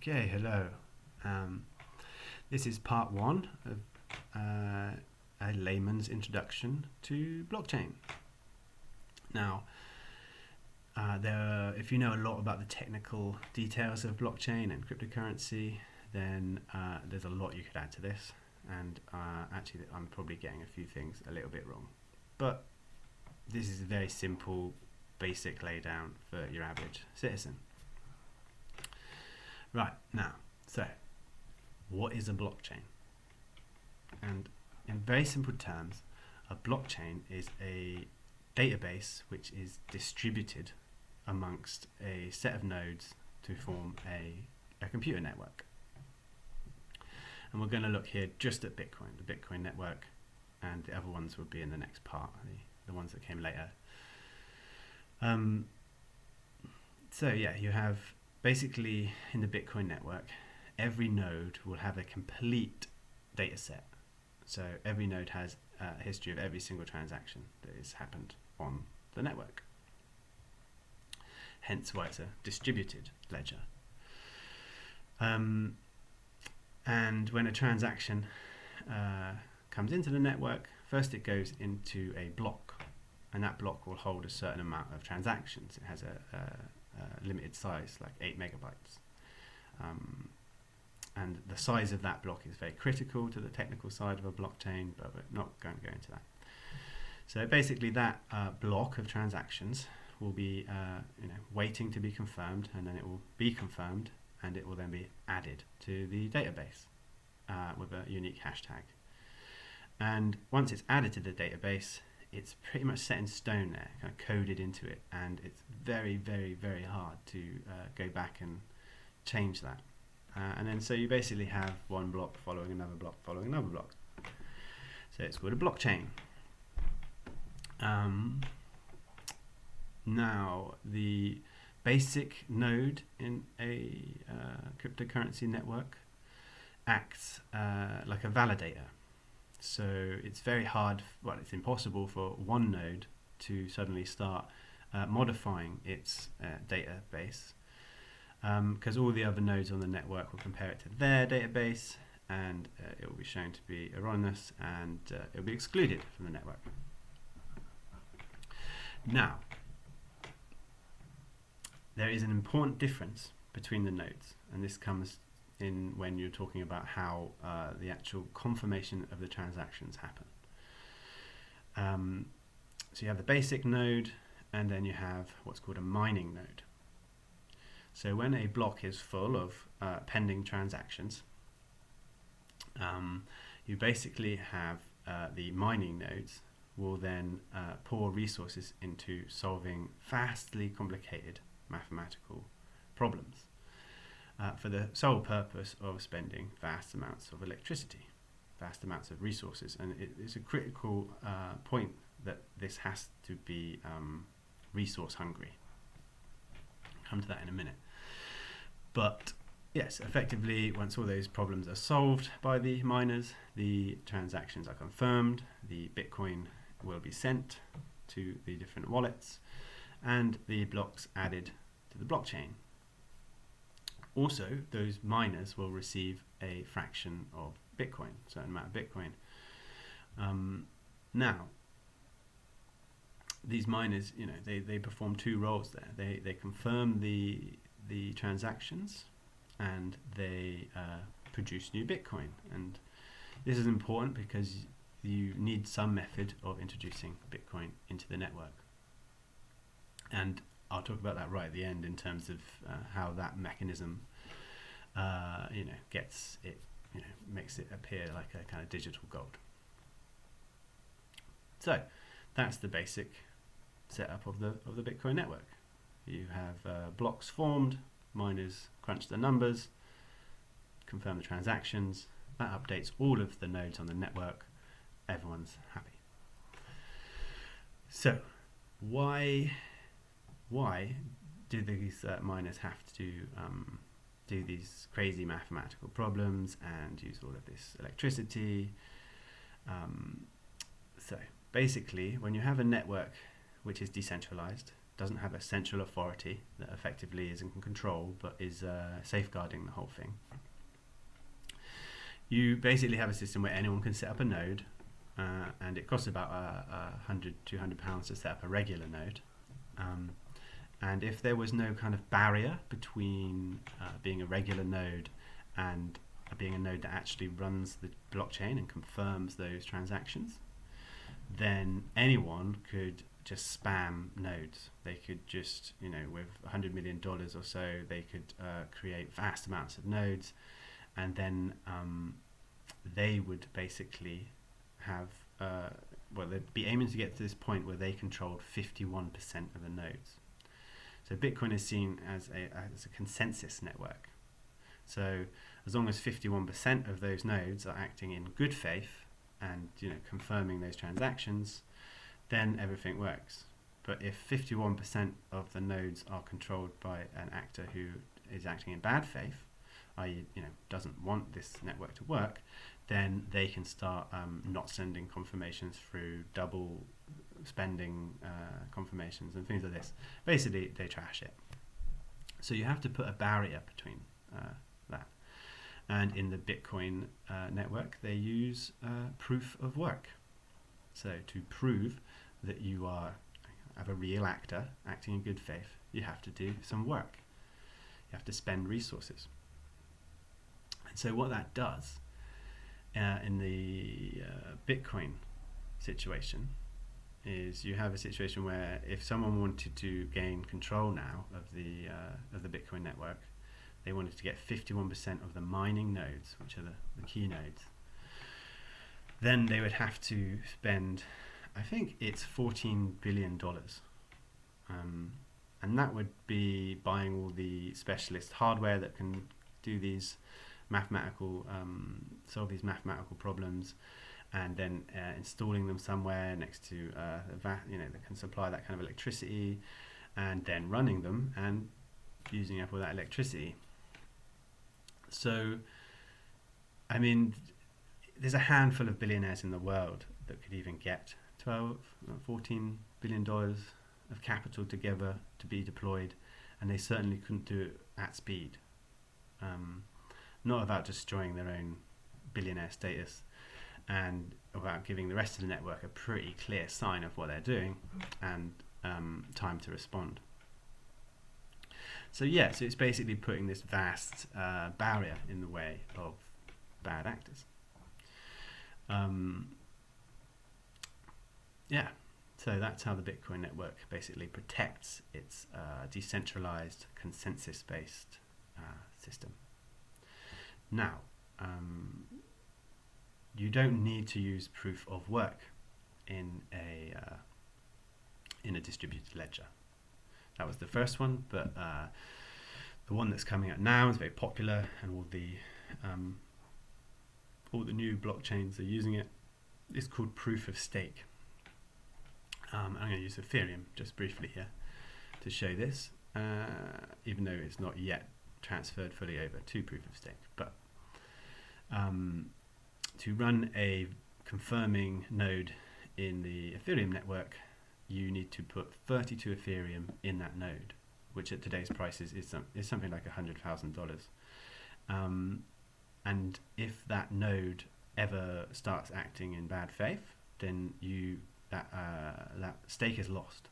Okay, hello. This is part one of a layman's introduction to blockchain. Now, if you know a lot about the technical details of blockchain and cryptocurrency, then there's a lot you could add to this. And actually, I'm probably getting a few things a little bit wrong. But this is a very simple, basic laydown for your average citizen. Right, now, so what is a blockchain? And in very simple terms, a blockchain is a database which is distributed amongst a set of nodes to form a computer network. And we're going to look here just at Bitcoin, the Bitcoin network, and the other ones will be in the next part, the ones that came later. So yeah, you have basically in the Bitcoin network, every node will have a complete data set. So every node has a history of every single transaction that has happened on the network. Hence why it's a distributed ledger. And when a transaction comes into the network, first it goes into a block, and that block will hold a certain amount of transactions. It has a limited size, like 8 megabytes. And the size of that block is very critical to the technical side of a blockchain, but we're not going to go into that. So basically that block of transactions will be waiting to be confirmed, and then it will be confirmed, and it will then be added to the database with a unique hashtag. And once it's added to the database, it's pretty much set in stone there, kind of coded into it, and it's very, very, very hard to go back and change that. And then so you basically have one block following another block following another block. So it's called a blockchain. Now, the basic node in a cryptocurrency network acts like a validator. So it's very hard, well, it's impossible for one node to suddenly start modifying its database, because all the other nodes on the network will compare it to their database, and it will be shown to be erroneous, and it will be excluded from the network. Now, there is an important difference between the nodes, and this comes in when you're talking about how the actual confirmation of the transactions happen. So you have the basic node, and then you have what's called a mining node. So when a block is full of pending transactions, you basically have the mining nodes will then pour resources into solving vastly complicated mathematical problems for the sole purpose of spending vast amounts of electricity, vast amounts of resources. And it's a critical point that this has to be resource hungry. I'll come to that in a minute. But yes, effectively, once all those problems are solved by the miners, the transactions are confirmed, the Bitcoin will be sent to the different wallets, and the blocks added to the blockchain. Also, those miners will receive a fraction of Bitcoin, a certain amount of Bitcoin. Now, these miners, they perform two roles there. They confirm the transactions, and they produce new Bitcoin. And this is important because you need some method of introducing Bitcoin into the network. And I'll talk about that right at the end in terms of how that mechanism, gets it, makes it appear like a kind of digital gold. So that's the basic setup of the Bitcoin network. You have blocks formed, miners crunch the numbers, confirm the transactions. That updates all of the nodes on the network. Everyone's happy. So why do these miners have to do these crazy mathematical problems and use all of this electricity? So basically, when you have a network which is decentralized, doesn't have a central authority that effectively is in control, but is safeguarding the whole thing. You basically have a system where anyone can set up a node, and it costs about £100–200 to set up a regular node. And if there was no kind of barrier between being a regular node and being a node that actually runs the blockchain and confirms those transactions, then anyone could just spam nodes. They could just, with $100 million or so, they could create vast amounts of nodes, and then they would basically have, they'd be aiming to get to this point where they controlled 51% of the nodes. So Bitcoin is seen as a consensus network. So as long as 51% of those nodes are acting in good faith and confirming those transactions, then everything works. But if 51% of the nodes are controlled by an actor who is acting in bad faith, i.e., doesn't want this network to work, then they can start not sending confirmations through, double spending confirmations and things like this. Basically, they trash it. So you have to put a barrier between that. And in the Bitcoin network, they use proof of work. So to prove that you have a real actor acting in good faith, you have to do some work. You have to spend resources. And so what that does in the Bitcoin situation is you have a situation where if someone wanted to gain control now of the Bitcoin network, they wanted to get 51% of the mining nodes, which are the key nodes, then they would have to spend, I think it's $14 billion. And that would be buying all the specialist hardware that can do these solve these mathematical problems, and then installing them somewhere next to that can supply that kind of electricity, and then running them and using up all that electricity. So, I mean, there's a handful of billionaires in the world that could even get $14 billion of capital together to be deployed, and they certainly couldn't do it at speed. Not without destroying their own billionaire status, and about giving the rest of the network a pretty clear sign of what they're doing and time to respond. So it's basically putting this vast barrier in the way of bad actors. So that's how the Bitcoin network basically protects its decentralized, consensus-based system. Now, you don't need to use proof of work in a distributed ledger. That was the first one, but the one that's coming out now is very popular, and all the new blockchains are using it. It's called proof of stake. I'm going to use Ethereum just briefly here to show this, even though it's not yet transferred fully over to proof of stake. But to run a confirming node in the Ethereum network, you need to put 32 Ethereum in that node, which at today's prices is something like $100,000. And if that node ever starts acting in bad faith, then that stake is lost.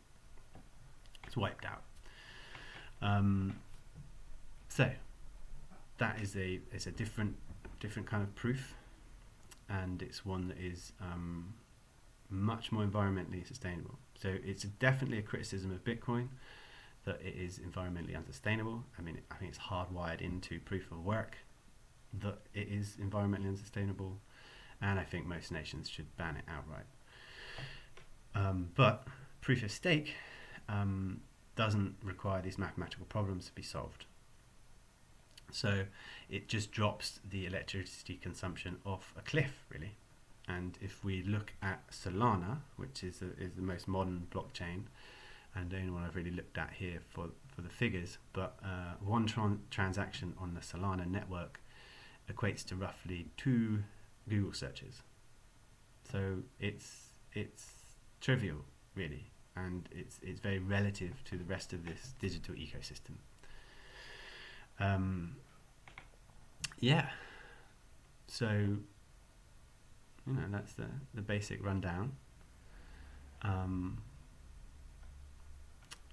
It's wiped out. So that is a different kind of proof, and it's one that is much more environmentally sustainable. So it's definitely a criticism of Bitcoin that it is environmentally unsustainable. I mean, I think it's hardwired into proof of work that it is environmentally unsustainable, and I think most nations should ban it outright. But proof of stake doesn't require these mathematical problems to be solved. So it just drops the electricity consumption off a cliff, really. And if we look at Solana, which is the most modern blockchain, and the only one I've really looked at here for the figures, but one transaction on the Solana network equates to roughly 2 Google searches. So it's trivial, really. and it's very relative to the rest of this digital ecosystem. Yeah, so that's the basic rundown.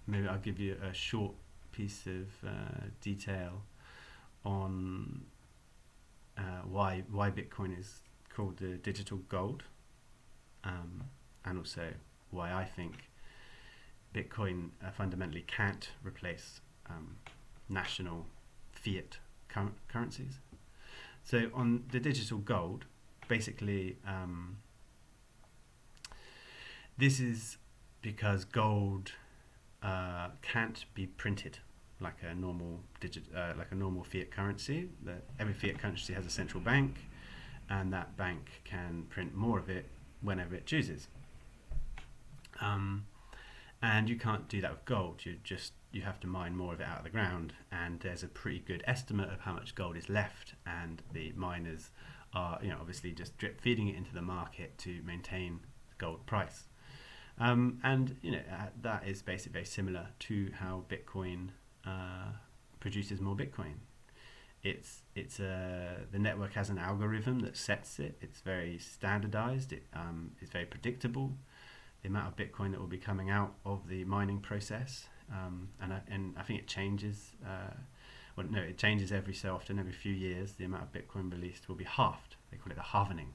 Maybe I'll give you a short piece of detail on why Bitcoin is called the digital gold, and also why I think Bitcoin fundamentally can't replace national fiat currencies. So on the digital gold, basically, this is because gold can't be printed like a normal fiat currency. Every fiat currency has a central bank, and that bank can print more of it whenever it chooses. And you can't do that with gold. You have to mine more of it out of the ground, and there's a pretty good estimate of how much gold is left, and the miners are obviously just drip feeding it into the market to maintain the gold price. And that is basically very similar to how Bitcoin produces more Bitcoin. The network has an algorithm that sets it. It's very standardized. It's very predictable. The amount of Bitcoin that will be coming out of the mining process, and I think it changes. It changes every so often, every few years. The amount of Bitcoin released will be halved. They call it the halvening.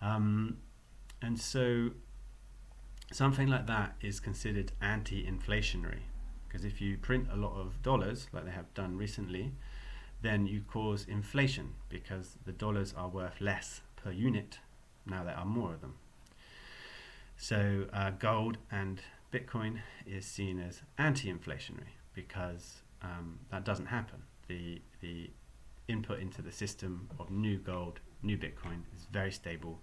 And so something like that is considered anti-inflationary, because if you print a lot of dollars, like they have done recently, then you cause inflation, because the dollars are worth less per unit now there are more of them. So gold and Bitcoin is seen as anti-inflationary, because that doesn't happen. The input into the system of new gold, new Bitcoin is very stable.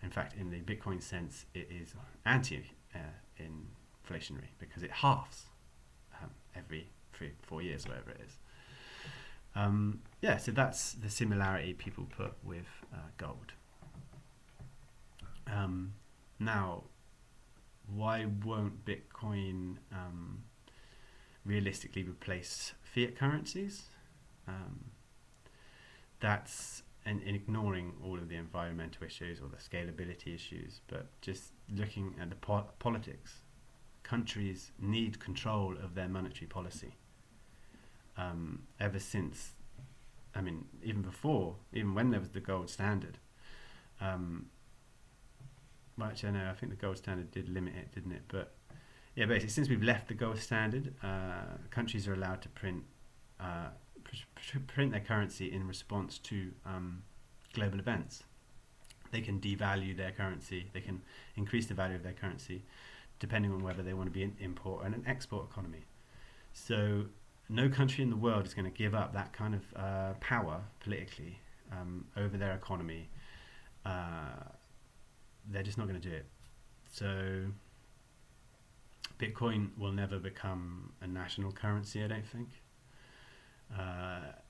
In fact, in the Bitcoin sense, it is anti-inflationary, because it halves every 3-4 years, whatever it is. So that's the similarity people put with gold. Now, why won't Bitcoin realistically replace fiat currencies? That's in ignoring all of the environmental issues or the scalability issues, but just looking at the politics. Countries need control of their monetary policy. Ever since, even when there was the gold standard. Actually, I think the gold standard did limit it, didn't it? But yeah, basically, since we've left the gold standard, countries are allowed to print their currency in response to global events. They can devalue their currency. They can increase the value of their currency, depending on whether they want to be an import and an export economy. So no country in the world is going to give up that kind of power politically over their economy. They're just not going to do it. So Bitcoin will never become a national currency, I don't think.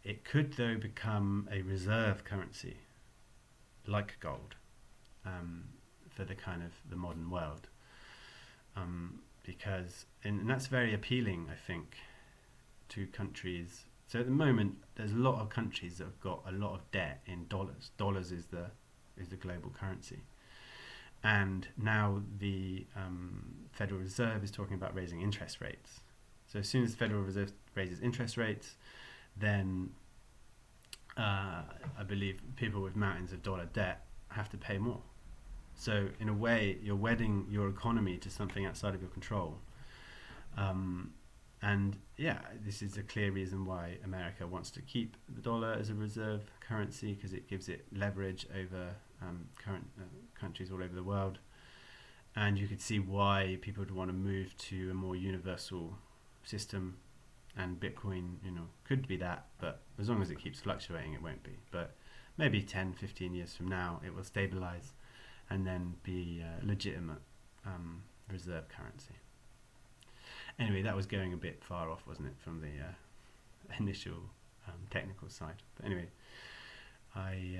It could, though, become a reserve currency, like gold, for the kind of the modern world. Because, and that's very appealing, I think, to countries. So at the moment, there's a lot of countries that have got a lot of debt in dollars. Dollars is the global currency. And now the Federal Reserve is talking about raising interest rates. So as soon as the Federal Reserve raises interest rates, then I believe people with mountains of dollar debt have to pay more. So in a way, you're wedding your economy to something outside of your control. And yeah, this is a clear reason why America wants to keep the dollar as a reserve currency, because it gives it leverage over current countries all over the world. And you could see why people would want to move to a more universal system, and Bitcoin, could be that, but as long as it keeps fluctuating, it won't be. But maybe 10, 15 years from now, it will stabilize and then be a legitimate reserve currency. Anyway, that was going a bit far off, wasn't it, from the initial technical side. But anyway, I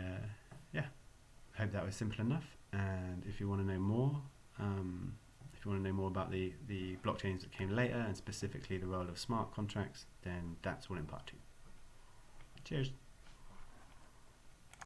hope that was simple enough. And if you want to know more, if you you want to know more about the blockchains that came later, and specifically the role of smart contracts, then that's all in part 2. Cheers.